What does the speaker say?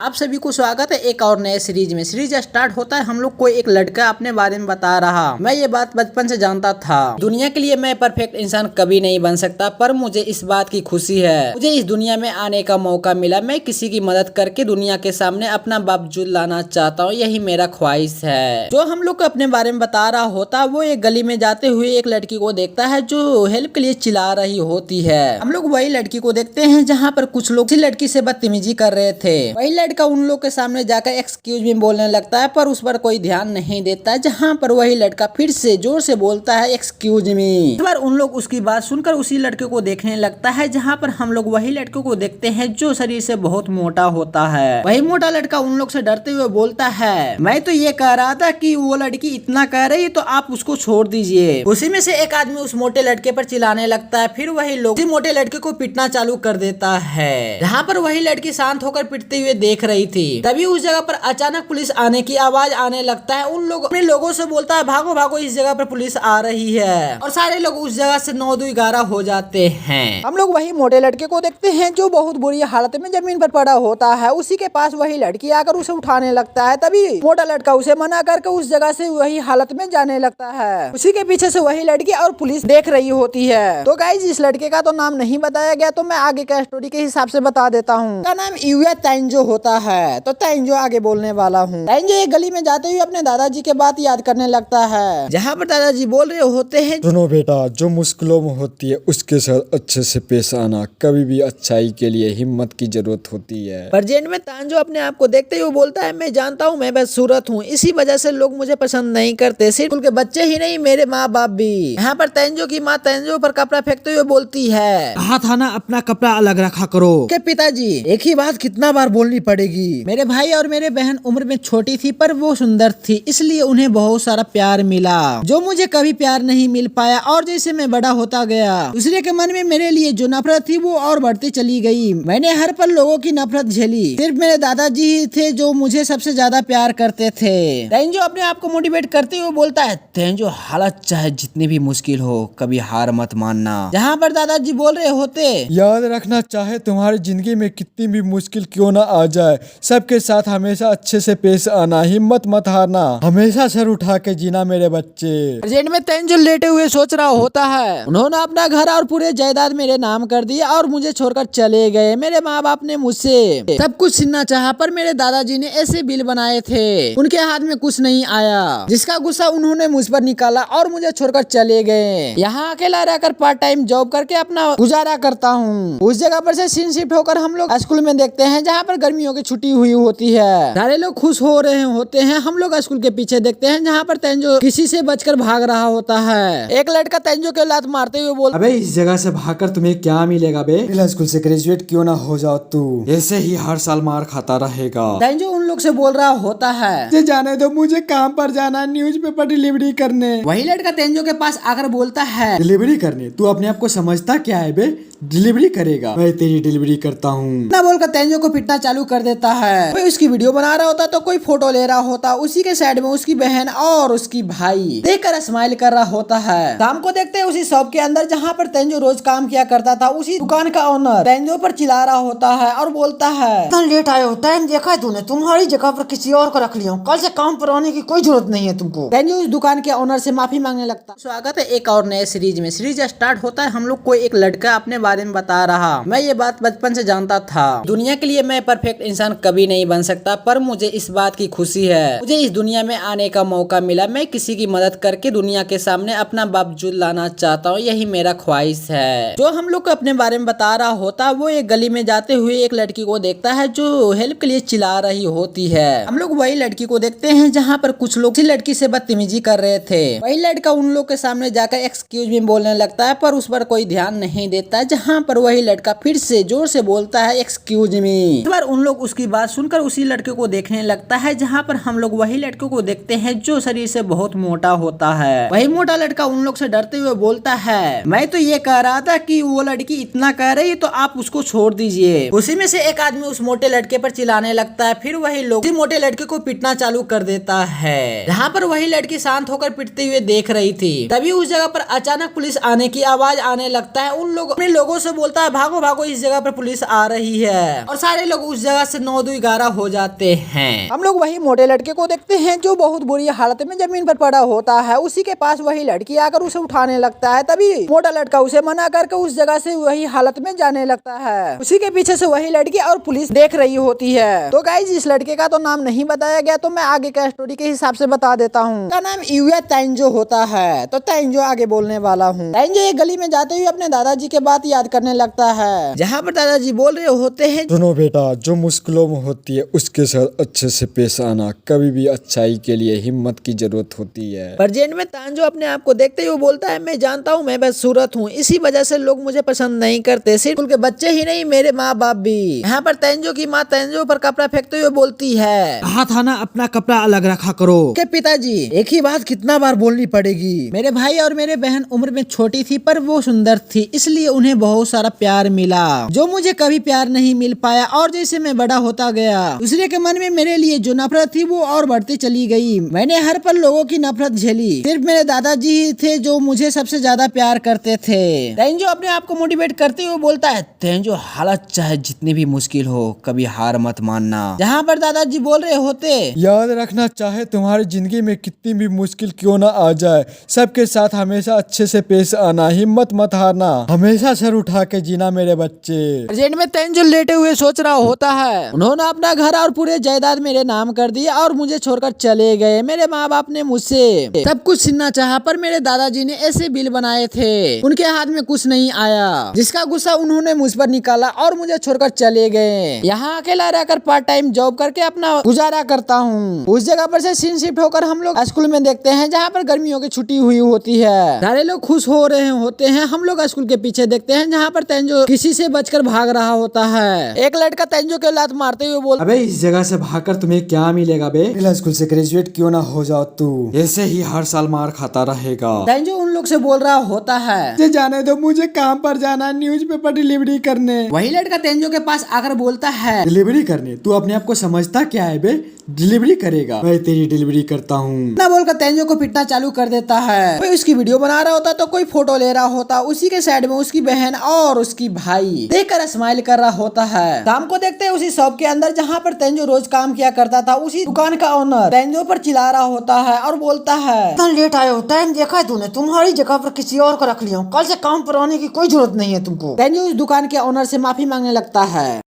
आप सभी को स्वागत है एक और नए सीरीज में। सीरीज स्टार्ट होता है, हम लोग को एक लड़का अपने बारे में बता रहा। मैं ये बात बचपन से जानता था, दुनिया के लिए मैं परफेक्ट इंसान कभी नहीं बन सकता, पर मुझे इस बात की खुशी है मुझे इस दुनिया में आने का मौका मिला। मैं किसी की मदद करके दुनिया के सामने अपना बावजूद लाना चाहता हूँ, यही मेरा ख्वाहिश है। जो हम लोग को अपने बारे में बता रहा होता, वो एक गली में जाते हुए एक लड़की को देखता है जो हेल्प के लिए चिल्ला रही होती है। हम लोग वही लड़की को देखते हैं जहाँ पर कुछ लोग लड़की से बदतमीजी कर रहे थे। वही लड़का उन लोग के सामने जाकर एक्सक्यूज मी बोलने लगता है, पर उस पर कोई ध्यान नहीं देता। जहाँ पर वही लड़का फिर से जोर से बोलता है एक्सक्यूज मी। इस बार उन लोग उसकी बात सुनकर उसी लड़के को देखने लगता है, जहाँ पर हम लोग वही लड़के को देखते हैं जो शरीर से बहुत मोटा होता है। वही मोटा लड़का उन लोग से डरते हुए बोलता है, मैं तो ये कह रहा था कि वो लड़की इतना कह रही है तो आप उसको छोड़ दीजिए। उसी में से एक आदमी उस मोटे लड़के पर चिल्लाने लगता है, फिर वही लोग उसी मोटे लड़के को पीटना चालू कर देता है। जहाँ पर वही लड़की शांत होकर पीटते हुए देख रही थी, तभी उस जगह पर अचानक पुलिस आने की आवाज आने लगता है। उन लोग अपने लोगों से बोलता है, भागो भागो, इस जगह पर पुलिस आ रही है। और सारे लोग उस जगह से 9-2-11 हो जाते हैं। हम लोग वही मोटे लड़के को देखते हैं जो बहुत बुरी हालत में जमीन पर पड़ा होता है। उसी के पास वही लड़की आकर उसे उठाने लगता है, तभी मोटा लड़का उसे मना करके उस जगह से वही हालत में जाने लगता है। उसी के पीछे से वही लड़की और पुलिस देख रही होती है। तो गाइस, इस लड़के का तो नाम नहीं बताया गया, तो मैं आगे का स्टोरी के हिसाब से बता देता हूँ। का नाम यूया तांजो होता है। तो तांजो आगे बोलने वाला हूँ। तांजो एक गली में जाते हुए अपने दादाजी के बात याद करने लगता है, जहाँ पर दादाजी बोल रहे होते हैं, सुनो बेटा, जो मुश्किलों में होती है उसके साथ अच्छे से पेश आना। कभी भी अच्छाई के लिए हिम्मत की जरूरत होती है। प्रेजेंट में तांजो अपने आप को देखते हुए बोलता है, मैं जानता हूँ मैं बदसूरत हूँ, इसी वजह से लोग मुझे पसंद नहीं करते, सिर्फ उनके बच्चे ही नहीं मेरे माँ बाप भी। यहाँ पर तांजो की माँ तांजो पर कपड़ा फेंकते हुए बोलती है, कहा था ना अपना कपड़ा अलग रखा करो। के पिताजी, एक ही बात कितना बार बोलनी पड़ेगी। मेरे भाई और मेरे बहन उम्र में छोटी थी, पर वो सुंदर थी, इसलिए उन्हें बहुत सारा प्यार मिला जो मुझे कभी प्यार नहीं मिल पाया। और जैसे मैं बड़ा होता गया, दूसरे के मन में मेरे लिए जो नफरत थी वो और बढ़ती चली गई। मैंने हर पल लोगों की नफरत झेली, सिर्फ मेरे दादाजी ही थे जो मुझे सबसे ज्यादा प्यार करते थे। तेंजो अपने आप को मोटिवेट करते हुए बोलता है, तेंजो, हालत चाहे जितनी भी मुश्किल हो, कभी हार मत मानना। जहाँ पर दादाजी बोल रहे होते, याद रखना, चाहे तुम्हारी जिंदगी में कितनी भी मुश्किल क्यों ना आ जाए, सबके साथ हमेशा अच्छे से पेश आना, हिम्मत मत हारना, हमेशा सर उठा के जीना मेरे बच्चे। प्रेजेंट में तेंजो लेटे हुए सोच रहा होता है, उन्होंने अपना घर और पूरे जायदाद मेरे नाम कर दिया और मुझे छोड़कर चले गए। मेरे माँ बाप ने मुझसे सब कुछ छीनना चाहा, पर मेरे दादाजी ने ऐसे बिल बनाए थे, उनके हाथ में कुछ नहीं आया, जिसका गुस्सा उन्होंने मुझ पर निकाला और मुझे छोड़कर चले गए। यहाँ अकेला रहकर पार्ट टाइम जॉब करके अपना गुजारा करता हूँ। उस जगह पर से सीन शिफ्ट होकर हम लोग स्कूल में देखते हैं, जहाँ पर गर्मियों की छुट्टी हुई होती है। सारे लोग खुश हो रहे होते हैं। हम लोग स्कूल के पीछे देखते हैं, जहाँ पर तेंजो किसी से बचकर भाग रहा होता है। एक लड़का तेंजो के लात मारते हुए बोल, अबे इस जगह से भागकर तुम्हें क्या मिलेगा बे? स्कूल से ग्रेजुएट क्यों ना हो जाओ तू, ऐसे ही हर साल मार खाता रहेगा। तेंजो उन लोग से बोल रहा होता है, जाने दो, मुझे काम पर जाना, न्यूज़पेपर डिलीवरी करने। वही लड़का तेंजो के पास आकर बोलता है, डिलीवरी करने? तू अपने आप को समझता क्या है बे? डिलीवरी करेगा? मैं तेरी डिलीवरी करता हूँ ना बोलकर तेंजो को पिटना चालू कर देता है। कोई उसकी वीडियो बना रहा होता तो कोई फोटो ले रहा होता, उसी के साइड में उसकी बहन और उसकी भाई देखकर स्माइल कर रहा होता है। शाम को देखते हैं उसी शॉप के अंदर, जहाँ पर तेंजो रोज काम किया करता था, उसी दुकान का ओनर तेंजो पर चिल्ला रहा होता है और बोलता है, इतना लेट आए हो, टाइम देखा है तूने? तुम्हारी जगह पर किसी और को रख लिया हूँ, कल से काम पर आने की कोई जरूरत नहीं है तुमको। तेंजो उस दुकान के ओनर से माफी मांगने लगता। स्वागत है एक और नए सीरीज में। सीरीज स्टार्ट होता है, हम लोग को एक लड़का अपने बारे में बता रहा। मैं ये बात बचपन से जानता था, दुनिया के लिए मैं परफेक्ट इंसान कभी नहीं बन सकता, पर मुझे इस बात की खुशी है मुझे इस दुनिया में आने का मौका मिला। मैं किसी की मदद करके दुनिया के सामने अपना बावजूद लाना चाहता हूँ, यही मेरा ख्वाहिश है। जो हम लोग को अपने बारे में बता रहा होता, वो एक गली में जाते हुए एक लड़की को देखता है जो हेल्प के लिए चिल्ला रही होती है। हम लोग वही लड़की को देखते हैं, जहाँ पर कुछ लोग उसी लड़की से बदतमीजी कर रहे थे। वही लड़का उन लोग के सामने जाकर एक्सक्यूज मी बोलने लगता है, पर उस पर कोई ध्यान नहीं देता। जहाँ पर वही लड़का फिर से जोर से बोलता है एक्सक्यूज मी। इस बार उन लोग उसकी बात सुनकर उसी लड़के को देखने लगता है, जहाँ पर हम लोग वही लड़के को देखते हैं जो शरीर से बहुत मोटा होता है। वही मोटा लड़का उन लोग से डरते हुए बोलता है, मैं तो ये कह रहा था कि वो लड़की इतना कह रही है तो आप उसको छोड़ दीजिए। उसी में से एक आदमी उस मोटे लड़के पर चिल्लाने लगता है, फिर वही लोग उसी मोटे लड़के को पीटना चालू कर देता है। जहाँ पर वही लड़की शांत होकर पीटते हुए देख रही थी, तभी उस जगह पर अचानक पुलिस आने की आवाज आने लगता है। उन लोग अपने लोगों लोगों से बोलता है भागो भागो इस जगह पर पुलिस आ रही है, और सारे लोग उस जगह से 9-2-11 हो जाते हैं। हम लोग वही मोटे लड़के को देखते हैं जो बहुत बुरी हालत में जमीन पर पड़ा होता है। उसी के पास वही लड़की आकर उसे उठाने लगता है, तभी मोटा लड़का उसे मना करके उस जगह से वही हालत में जाने लगता है। उसी के पीछे से वही लड़की और पुलिस देख रही होती है। तो गाइज इस लड़के का तो नाम नहीं बताया गया, तो मैं आगे का स्टोरी के हिसाब से बता देता हूँ। का नाम यूया ताइंजो होता है। तो ताइंजो आगे बोलने वाला हूँ। ताइंजो एक गली में जाते हुए अपने दादाजी के बात याद करने लगता है, जहाँ पर दादाजी बोल रहे होते हैं, सुनो बेटा, जो मुश्किलों में होती है उसके साथ अच्छे से पेश आना, कभी भी अच्छाई के लिए हिम्मत की जरूरत होती है। पर जेंड में तांजो अपने आप को देखते हुए बोलता है, मैं जानता हूँ मैं बदसूरत हूँ, इसी वजह से लोग मुझे पसंद नहीं करते, सिर्फ उनके बच्चे ही नहीं मेरे माँ बाप भी। यहाँ पर तांजो की माँ तांजो पर कपड़ा फेंकते हुए बोलती है, कहा था ना अपना कपड़ा अलग रखा करो। के पिताजी एक ही बात कितना बार बोलनी पड़ेगी। मेरे भाई और मेरे बहन उम्र में छोटी थी पर वो सुंदर थी, इसलिए उन्हें बहुत सारा प्यार मिला जो मुझे कभी प्यार नहीं मिल पाया। और जैसे मैं बड़ा होता गया दूसरे के मन में मेरे लिए जो नफरत थी वो और बढ़ती चली गई। मैंने हर पल लोगों की नफरत झेली, सिर्फ मेरे दादाजी ही थे जो मुझे सबसे ज्यादा प्यार करते थे। तेंजो अपने आप को मोटिवेट करते हुए बोलता है, तेंजो हालत चाहे जितनी भी मुश्किल हो कभी हार मत मानना। जहाँ पर दादाजी बोल रहे होते, याद रखना चाहे तुम्हारी जिंदगी में कितनी भी मुश्किल क्यों ना आ जाए, सबके साथ हमेशा अच्छे से पेश आना, हिम्मत मत हारना, हमेशा सर उठा के जीना मेरे बच्चे। जेल में तेंजो लेटे हुए सोच रहा होता है, उन्होंने अपना घर और पूरे जायदाद मेरे नाम कर दिया और मुझे छोड़कर चले गए। मेरे माँ बाप ने मुझसे सब कुछ छीनना चाहा, पर मेरे दादाजी ने ऐसे बिल बनाए थे, उनके हाथ में कुछ नहीं आया, जिसका गुस्सा उन्होंने मुझ पर निकाला और मुझे छोड़कर चले गए। यहाँ अकेला रहकर पार्ट टाइम जॉब करके अपना गुजारा करता हूँ। उस जगह पर से सीन शिफ्ट होकर हम लोग स्कूल में देखते हैं, जहाँ पर गर्मियों की छुट्टी हुई होती है। सारे लोग खुश हो रहे होते हैं। हम लोग स्कूल के पीछे देखते हैं, जहाँ पर तेंजो किसी से बचकर भाग रहा होता है। एक लड़का तेंजो के लात मारते हुए बोल, अबे इस जगह से भागकर तुम्हें क्या मिलेगा बे? मिला स्कूल से ग्रेजुएट क्यों ना हो जाओ तू, ऐसे ही हर साल मार खाता रहेगा। तेंजो उन लोग से बोल रहा होता है, जाने दो, मुझे काम पर जाना, न्यूज़पेपर डिलीवरी करने। वही लड़का तेंजो के पास आकर बोलता है, डिलीवरी करने? तू अपने आप को समझता क्या है बे? डिलीवरी करेगा? मैं तेरी डिलीवरी करता हूँ ना बोलकर तेंजो को पिटना चालू कर देता है। कोई उसकी वीडियो बना रहा होता तो कोई फोटो ले रहा होता, उसी के साइड में उसकी बहन और उसकी भाई देखकर स्माइल कर रहा होता है। शाम को देखते हैं उसी शॉप के अंदर जहाँ पर तेंजो रोज काम किया करता था, उसी दुकान का ओनर तेंजो पर चिल्ला रहा होता है और बोलता है, इतना लेट आए हो, टाइम देखा है तूने? तुम्हारी जगह पर किसी और को रख लिया हूँ, कल से काम पर आने की कोई जरूरत नहीं है तुमको। तेंजो उस दुकान के ओनर से माफी मांगने लगता है।